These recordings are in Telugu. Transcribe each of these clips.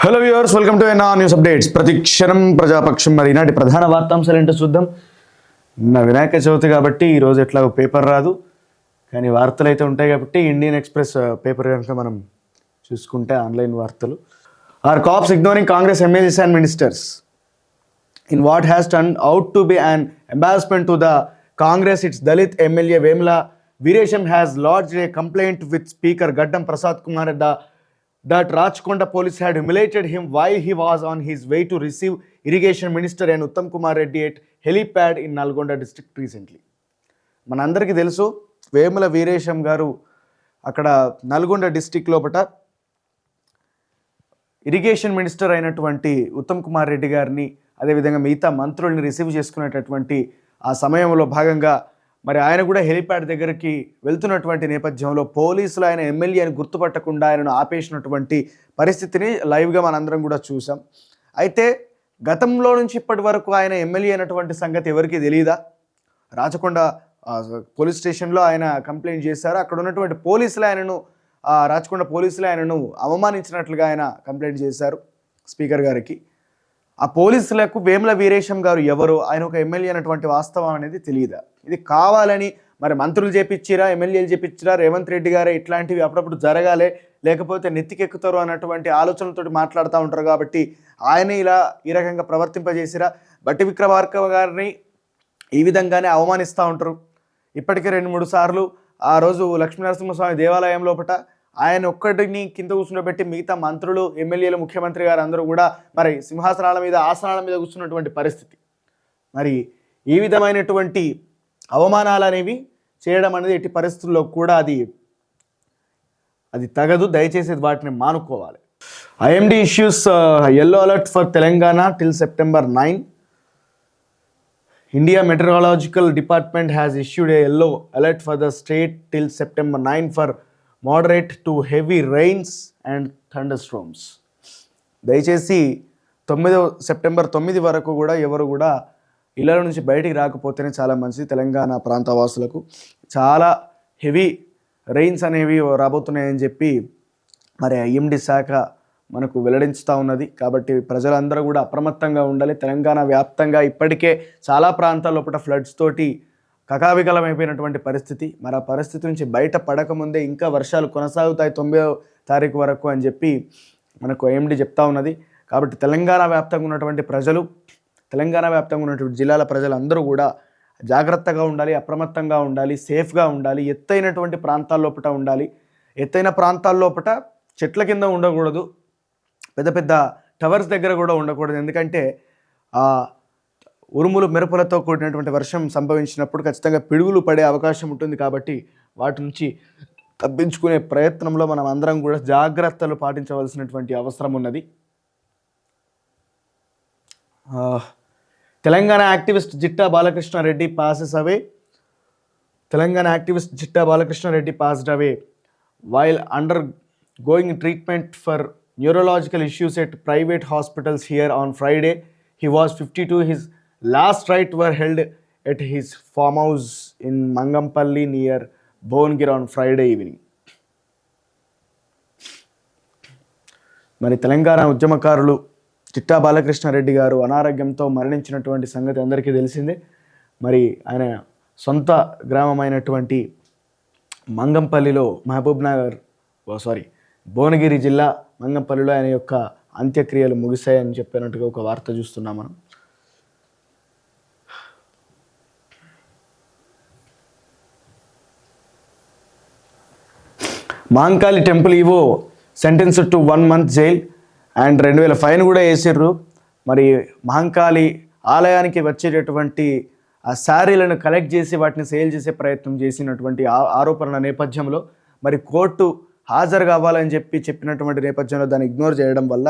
Hello viewers, welcome to NR news updates. ప్రతిక్షణం ప్రజాపక్షం. మరి ఈనాటి ప్రధాన వార్తాంశాలు ఏంటో చూద్దాం. నిన్న వినాయక చవితి కాబట్టి ఈరోజు ఎట్లా పేపర్ రాదు, కానీ వార్తలు అయితే ఉంటాయి కాబట్టి ఇండియన్ ఎక్స్ప్రెస్ పేపర్ కనుక మనం చూసుకుంటే ఆన్లైన్ వార్తలు. Are cops ignoring Congress MLAs and ministers in what has turned out to be an embarrassment to the Congress. Its Dalit MLA Vemla Veeresham has lodged a complaint with Speaker Gaddam Prasad Kumar that Rajkonda police had humiliated him while he was on his way to receive Irrigation Minister and Uttam Kumar Reddy at helipad in Nalgonda district recently. మనందరికీ తెలుసు, వేముల వీరేశం గారు అక్కడ నల్గొండ డిస్టిక్ లోపట ఇరిగేషన్ మినిస్టర్ అయినటువంటి ఉత్తమ్ కుమార్ రెడ్డి గారిని, అదేవిధంగా మిగతా మంత్రుల్ని రిసీవ్ చేసుకునేటటువంటి ఆ సమయంలో భాగంగా మరి ఆయన కూడా హెలిప్యాడ్ దగ్గరికి వెళ్తున్నటువంటి నేపథ్యంలో పోలీసులు ఆయన ఎమ్మెల్యే అని గుర్తుపట్టకుండా ఆయనను ఆపేసినటువంటి పరిస్థితిని లైవ్గా మనందరం కూడా చూసాం. అయితే గతంలో నుంచి ఇప్పటి వరకు ఆయన ఎమ్మెల్యే అయినటువంటి సంగతి ఎవరికి తెలియదా? రాచకొండ పోలీస్ స్టేషన్లో ఆయన కంప్లైంట్ చేశారు. అక్కడ ఉన్నటువంటి పోలీసులు ఆయనను, రాచకొండ పోలీసులు ఆయనను అవమానించినట్లుగా ఆయన కంప్లైంట్ చేశారు స్పీకర్ గారికి. ఆ పోలీసులకు వేముల వీరేశం గారు ఎవరు, ఆయన ఒక ఎమ్మెల్యే అన్నటువంటి వాస్తవం అనేది తెలియదా? ఇది కావాలని మరి మంత్రులు చేపించిరా, ఎమ్మెల్యేలు చేపించిరా, రేవంత్ రెడ్డి గారే ఇట్లాంటివి అప్పుడప్పుడు జరగాలి, లేకపోతే నెత్తికెక్కుతారు అన్నటువంటి ఆలోచనలతోటి మాట్లాడుతూ ఉంటారు కాబట్టి ఆయన ఇలా ఈ రకంగా ప్రవర్తింపజేసిరా? బట్టి విక్రమార్క గారిని ఈ విధంగానే అవమానిస్తూ ఉంటారు. ఇప్పటికే 2-3 సార్లు ఆ రోజు లక్ష్మీనరసింహస్వామి దేవాలయం లోపట ఆయన ఒక్కడిని కింద కూర్చుండబెట్టి మిగతా మంత్రులు, ఎమ్మెల్యేలు, ముఖ్యమంత్రి గారు అందరూ కూడా మరి సింహాసనాల మీద, ఆసనాల మీద కూర్చున్నటువంటి పరిస్థితి. మరి ఈ విధమైనటువంటి అవమానాలు అనేవి చేయడం అనేది ఎట్టి పరిస్థితుల్లో కూడా అది తగదు. దయచేసి వాటిని మానుకోవాలి. IMD issues yellow alert for Telangana till September 9. India Meteorological Department has issued a yellow alert for the state till September 9 for moderate to heavy rains and thunderstorms. దయచేసి సెప్టెంబర్ 9 వరకు కూడా ఎవరు కూడా ఇళ్ళ నుంచి బయటికి రాకపోతేనే చాలా మంచిది. తెలంగాణ ప్రాంత వాసులకు చాలా హెవీ రెయిన్స్ అనేవి రాబోతున్నాయని చెప్పి మరి ఐఎండీ శాఖ మనకు వెల్లడించుతూ ఉన్నది. కాబట్టి ప్రజలందరూ కూడా అప్రమత్తంగా ఉండాలి. తెలంగాణ వ్యాప్తంగా ఇప్పటికే చాలా ప్రాంతాల లోపల ఫ్లడ్స్ తోటి కకావికలమైపోయినటువంటి పరిస్థితి. మరి ఆ పరిస్థితి నుంచి బయట పడకముందే ఇంకా వర్షాలు కొనసాగుతాయి 9వ తారీఖు వరకు అని చెప్పి మనకు ఐఎండీ చెప్తా ఉన్నది. కాబట్టి తెలంగాణ వ్యాప్తంగా ఉన్నటువంటి ప్రజలు, తెలంగాణ వ్యాప్తంగా ఉన్నటువంటి జిల్లాల ప్రజలందరూ కూడా జాగ్రత్తగా ఉండాలి, అప్రమత్తంగా ఉండాలి, సేఫ్గా ఉండాలి. ఎత్తైనటువంటి ప్రాంతాల లోపల ఉండాలి. ఎత్తైన ప్రాంతాల లోపల చెట్ల కింద ఉండకూడదు, పెద్ద పెద్ద టవర్స్ దగ్గర కూడా ఉండకూడదు. ఎందుకంటే ఉరుములు మెరుపులతో కూడినటువంటి వర్షం సంభవించినప్పుడు ఖచ్చితంగా పిడుగులు పడే అవకాశం ఉంటుంది. కాబట్టి వాటి నుంచి తప్పించుకునే ప్రయత్నంలో మనం అందరం కూడా జాగ్రత్తలు పాటించవలసినటువంటి అవసరం ఉన్నది. Telangana activist Jitta Balakrishna Reddy passes away. Telangana activist Jitta Balakrishna Reddy passed away while undergoing treatment for neurological issues at private hospitals here on Friday. He was 52. His last rites were held at his farm house in Mangampalli near Bhavangere on Friday evening. మరి తెలంగాణ ఉద్యమకారులు చిట్టా బాలకృష్ణారెడ్డి గారు అనారోగ్యంతో మరణించినటువంటి సంగతి అందరికీ తెలిసిందే. మరి ఆయన సొంత గ్రామమైనటువంటి మంగంపల్లిలో భువనగిరి జిల్లా మంగంపల్లిలో ఆయన యొక్క అంత్యక్రియలు ముగిశాయని చెప్పినట్టుగా ఒక వార్త చూస్తున్నాం మనం. Mahankali temple EO sentenced to 1 month jail and 2000 fine కూడా వేసిర్రు. మరి మహంకాళి ఆలయానికి వచ్చేటటువంటి ఆ శారీలను కలెక్ట్ చేసి వాటిని సేల్ చేసే ప్రయత్నం చేసినటువంటి ఆరోపణల నేపథ్యంలో మరి కోర్టు హాజరు కావాలని చెప్పినటువంటి నేపథ్యంలో దాన్ని ఇగ్నోర్ చేయడం వల్ల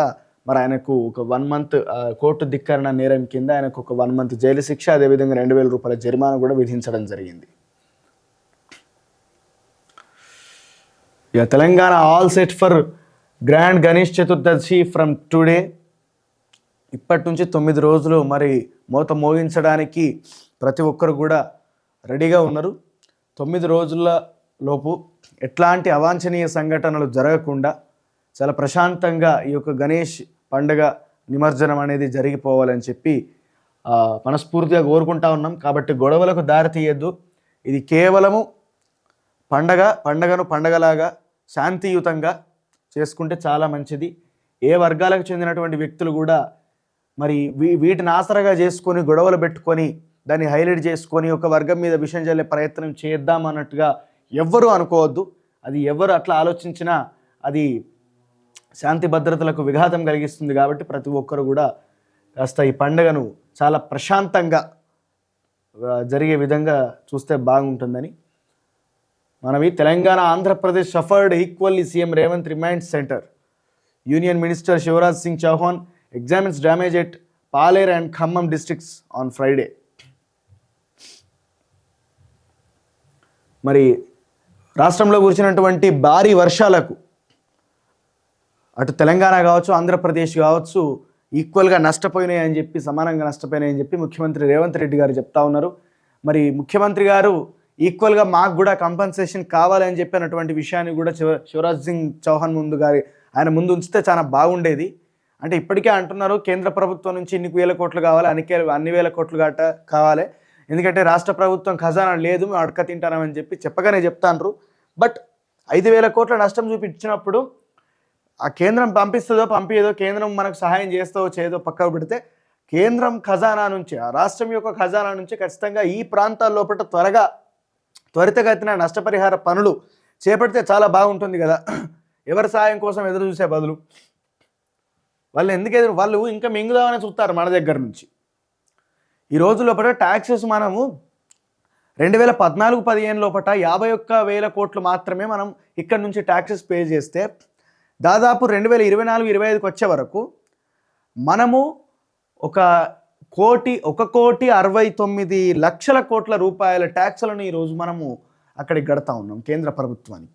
మరి ఆయనకు ఒక 1 month కోర్టు ధిక్కరణ నేరం కింద ఆయనకు ఒక 1 month జైలు శిక్ష, అదేవిధంగా 2000 రూపాయల జరిమానా కూడా విధించడం జరిగింది. Telangana all set for grand Ganesh Chaturdashi from today. ఇప్పటి నుంచి 9 రోజులు మరి మోత మోగించడానికి ప్రతి ఒక్కరు కూడా రెడీగా ఉన్నారు. 9 రోజుల లోపు ఎట్లాంటి అవాంఛనీయ సంఘటనలు జరగకుండా చాలా ప్రశాంతంగా ఈ యొక్క గణేష్ పండుగ నిమజ్జనం అనేది జరిగిపోవాలని చెప్పి మనస్ఫూర్తిగా కోరుకుంటా ఉన్నాం. కాబట్టి గొడవలకు దారి తీయద్దు. ఇది కేవలము పండగను పండగలాగా శాంతియుతంగా చేసుకుంటే చాలా మంచిది. ఏ వర్గాలకు చెందినటువంటి వ్యక్తులు కూడా మరి వీటిని ఆసరగా చేసుకొని గొడవలు పెట్టుకొని దాన్ని హైలైట్ చేసుకొని ఒక వర్గం మీద విషయం చల్లే ప్రయత్నం చేద్దాం అన్నట్టుగా ఎవ్వరూ అనుకోవద్దు. అది ఎవరు అట్లా ఆలోచించినా అది శాంతి భద్రతలకు విఘాతం కలిగిస్తుంది. కాబట్టి ప్రతి ఒక్కరు కూడా కాస్త ఈ పండుగను చాలా ప్రశాంతంగా జరిగే విధంగా చూస్తే బాగుంటుందని మనవి. Telangana Andhra Pradesh suffered equally, CM Revanth reminds centre. Union minister Shivraj Singh Chouhan examines damage at Paler and Khammam districts on Friday. మరి రాష్ట్రంలో కురిసినటువంటి భారీ వర్షాలకు అటు తెలంగాణ కావచ్చు, ఆంధ్రప్రదేశ్ కావచ్చు ఈక్వల్గా నష్టపోయినాయి అని చెప్పి, సమానంగా నష్టపోయినాయి అని చెప్పి ముఖ్యమంత్రి రేవంత్ రెడ్డి గారు చెప్తా ఉన్నారు. మరి ముఖ్యమంత్రి గారు ఈక్వల్గా మాకు కూడా కంపెన్సేషన్ కావాలని చెప్పినటువంటి విషయాన్ని కూడా శివరాజ్ సింగ్ చౌహాన్ ఆయన ముందు ఉంచితే చాలా బాగుండేది. అంటే ఇప్పటికే అంటున్నారు కేంద్ర ప్రభుత్వం నుంచి ఇన్ని వేల కోట్లు కావాలి, అన్ని వేల కోట్లు కావాలి, ఎందుకంటే రాష్ట్ర ప్రభుత్వం ఖజానా లేదు, మేము అడక తింటామని చెప్పగానే చెప్తాండ్రు. బట్ 5,000 కోట్ల నష్టం చూపించినప్పుడు ఆ కేంద్రం పంపిస్తుందో పంపించదో, కేంద్రం మనకు సహాయం చేస్తుందో చేయదో పక్కకు పెడితే కేంద్రం ఖజానా నుంచి, ఆ రాష్ట్రం యొక్క ఖజానా నుంచి ఖచ్చితంగా ఈ ప్రాంతాల లోపల త్వరితగతిన నష్టపరిహార పనులు చేపడితే చాలా బాగుంటుంది కదా. ఎవరి సహాయం కోసం ఎదురు చూసే బదులు వాళ్ళు ఇంకా మింగుదామని చూస్తారు మన దగ్గర నుంచి. ఈ రోజు లోపల ట్యాక్సెస్ మనము 2014-15 లోపల 51,000 కోట్లు మాత్రమే మనం ఇక్కడ నుంచి ట్యాక్సెస్ పే చేస్తే, దాదాపు 2024-25కి వచ్చే వరకు మనము 1,69,00,00,000 కోట్ల రూపాయల ట్యాక్సులను ఈరోజు మనము అక్కడికి కడతా ఉన్నాం. కేంద్ర ప్రభుత్వానికి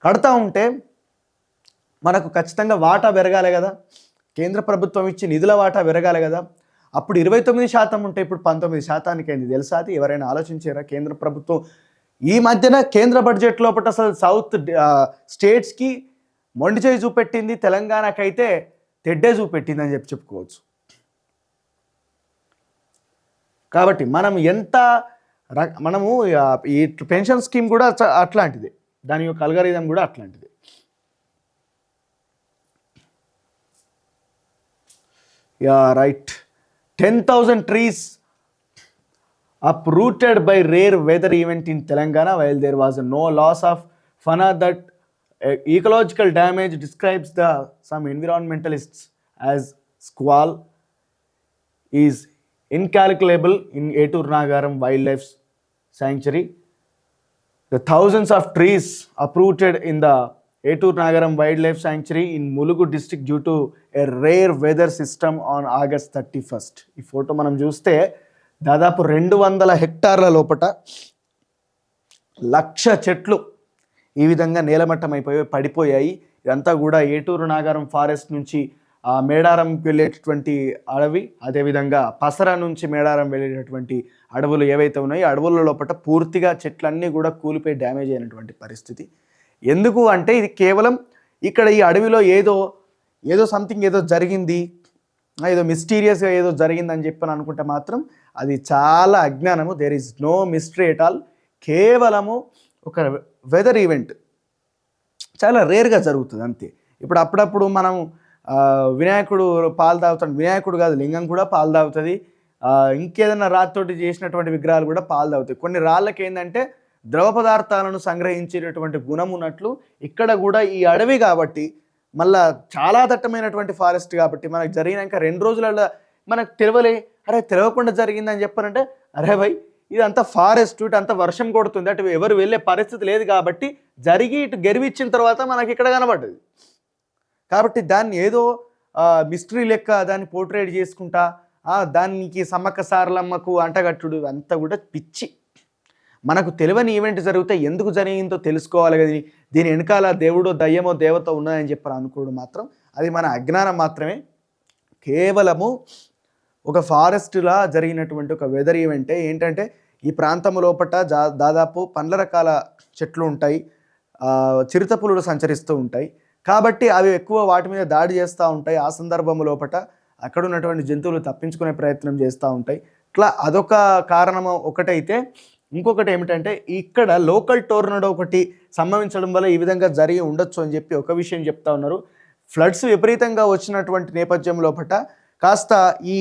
కడతా ఉంటే మనకు ఖచ్చితంగా వాటా పెరగాలి కదా, కేంద్ర ప్రభుత్వం ఇచ్చి నిధుల వాటా పెరగాలి కదా. అప్పుడు 29% ఉంటే ఇప్పుడు 19% అయింది. తెలుసా? అది ఎవరైనా ఆలోచించారా? కేంద్ర ప్రభుత్వం ఈ మధ్యన కేంద్ర బడ్జెట్ లోపల అసలు సౌత్ స్టేట్స్కి మొండి చేయి చూపెట్టింది, తెలంగాణకైతే తెడ్డే చూపెట్టింది అని చెప్పుకోవచ్చు. కాబట్టి మనము ఈ పెన్షన్ స్కీమ్ కూడా అట్లాంటిది, దాని యొక్క అల్గారిథం కూడా అట్లాంటిది. Right. 10,000 trees uprooted by rare weather event in Telangana, while there was no loss of fauna. That ecological damage describes some environmentalists as squall is incalculable in Etur Nagaram Wildlife Sanctuary. The thousands of trees uprooted in the Etur Nagaram Wildlife Sanctuary in Mulugu district due to a rare weather system on August 31st. ఈ ఫోటో మనం చూస్తే దాదాపు 200 హెక్టార్ల లోపట 1,00,000 చెట్లు ఈ విధంగా నేలమట్టం పడిపోయాయి. ఇదంతా కూడా ఏటూరు నాగారం ఫారెస్ట్ నుంచి మేడారంకి వెళ్ళేటటువంటి అడవి, అదేవిధంగా పసరా నుంచి మేడారం వెళ్ళేటటువంటి అడవులు ఏవైతే ఉన్నాయో అడవుల లోపల పూర్తిగా చెట్లన్నీ కూడా కూలిపోయి డ్యామేజ్ అయినటువంటి పరిస్థితి. ఎందుకు అంటే ఇది కేవలం ఇక్కడ ఈ అడవిలో ఏదో సంథింగ్ ఏదో జరిగింది, ఏదో మిస్టీరియస్గా ఏదో జరిగిందని చెప్పని అనుకుంటే మాత్రం అది చాలా అజ్ఞానము. There is no mystery at all. కేవలము ఒక వెదర్ ఈవెంట్ చాలా రేర్గా జరుగుతుంది అంతే. ఇప్పుడు అప్పుడప్పుడు మనం వినాయకుడు పాలు తాగుతాడు, వినాయకుడు కాదు లింగం కూడా పాలు తాగుతుంది, ఇంకేదైనా రాతితోటి చేసినటువంటి విగ్రహాలు కూడా పాలు తాగుతాయి. కొన్ని రాళ్ళకి ఏంటంటే ద్రవ పదార్థాలను సంగ్రహించేటటువంటి గుణం ఉన్నట్లు ఇక్కడ కూడా ఈ అడవి కాబట్టి, మళ్ళా చాలా దట్టమైనటువంటి ఫారెస్ట్ కాబట్టి మనకు జరిగినాక 2 రోజులలో మనకు తెలియకుండా జరిగిందని చెప్పారంటే, అరే భయ్ ఇదంతా ఫారెస్ట్, ఇటు అంతా వర్షం కొడుతుంది, అటు ఎవరు వెళ్ళే పరిస్థితి లేదు కాబట్టి జరిగి ఇటు గెరివిచ్చిన తర్వాత మనకి ఇక్కడ కనబడ్డది. కాబట్టి దాన్ని ఏదో మిస్టరీ లెక్క దాన్ని పోర్ట్రేట్ చేసుకుంటా దానికి సమ్మక్క సారలమ్మకు అంటగట్టుడు అంతా కూడా పిచ్చి. మనకు తెలియని ఈవెంట్ జరిగితే ఎందుకు జరిగిందో తెలుసుకోవాలి కదా, దీని వెనకాల దేవుడో దయ్యమో దేవత ఉన్నదని చెప్పని అనుకోవడం మాత్రం అది మన అజ్ఞానం మాత్రమే. కేవలము ఒక ఫారెస్ట్లా జరిగినటువంటి ఒక వెదర్ ఈవెంటే. ఏంటంటే ఈ ప్రాంతం లోపల దాదాపు 12 రకాల చెట్లు ఉంటాయి, చిరుతపులులు సంచరిస్తూ ఉంటాయి. కాబట్టి అవి ఎక్కువ వాటి మీద దాడి చేస్తూ ఉంటాయి. ఆ సందర్భం లోపట అక్కడ ఉన్నటువంటి జంతువులు తప్పించుకునే ప్రయత్నం చేస్తూ ఉంటాయి. ఇట్లా అదొక కారణం ఒకటైతే, ఇంకొకటి ఏమిటంటే ఇక్కడ లోకల్ టోర్నడో ఒకటి సంభవించడం వల్ల ఈ విధంగా జరిగి ఉండొచ్చు అని చెప్పి ఒక విషయం చెప్తా ఉన్నారు. ఫ్లడ్స్ విపరీతంగా వచ్చినటువంటి నేపథ్యం లోపట కాస్త ఈ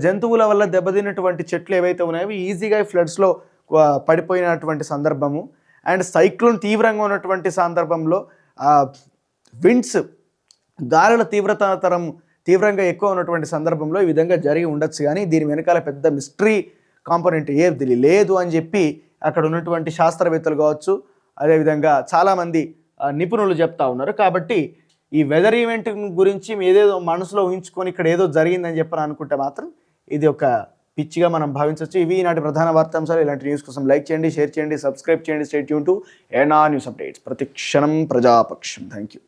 జంతువుల వల్ల దెబ్బతిన్నటువంటి చెట్లు ఏవైతే ఉన్నాయో ఈజీగా ఈ ఫ్లడ్స్లో పడిపోయినటువంటి సందర్భము. అండ్ సైక్లోన్ తీవ్రంగా ఉన్నటువంటి సందర్భంలో విండ్స్ గాలుల తీవ్రంగా ఎక్కువ ఉన్నటువంటి సందర్భంలో ఈ విధంగా జరిగి ఉండొచ్చు. కానీ దీని వెనకాల పెద్ద మిస్టరీ కాంపోనెంట్ ఏది లేదు అని చెప్పి అక్కడ ఉన్నటువంటి శాస్త్రవేత్తలు కావచ్చు, అదేవిధంగా చాలామంది నిపుణులు చెప్తా ఉన్నారు. కాబట్టి ఈ వెదర్ ఈవెంట్ గురించి ఏదేదో మనసులో ఊహించుకొని ఇక్కడ ఏదో జరిగిందని చెప్పని అనుకుంటే మాత్రం ఇది ఒక పిచ్చిగా మనం భావించవచ్చు. ఇవి ఈనాటి ప్రధాన వార్తాంశాలు. ఇలాంటి న్యూస్ కోసం లైక్ చేయండి, షేర్ చేయండి, సబ్స్క్రైబ్ చేయండి. స్టే ట్యూన్ టు ఏనా న్యూస్ అప్డేట్స్. ప్రతి క్షణం ప్రజాపక్షం. Thank you.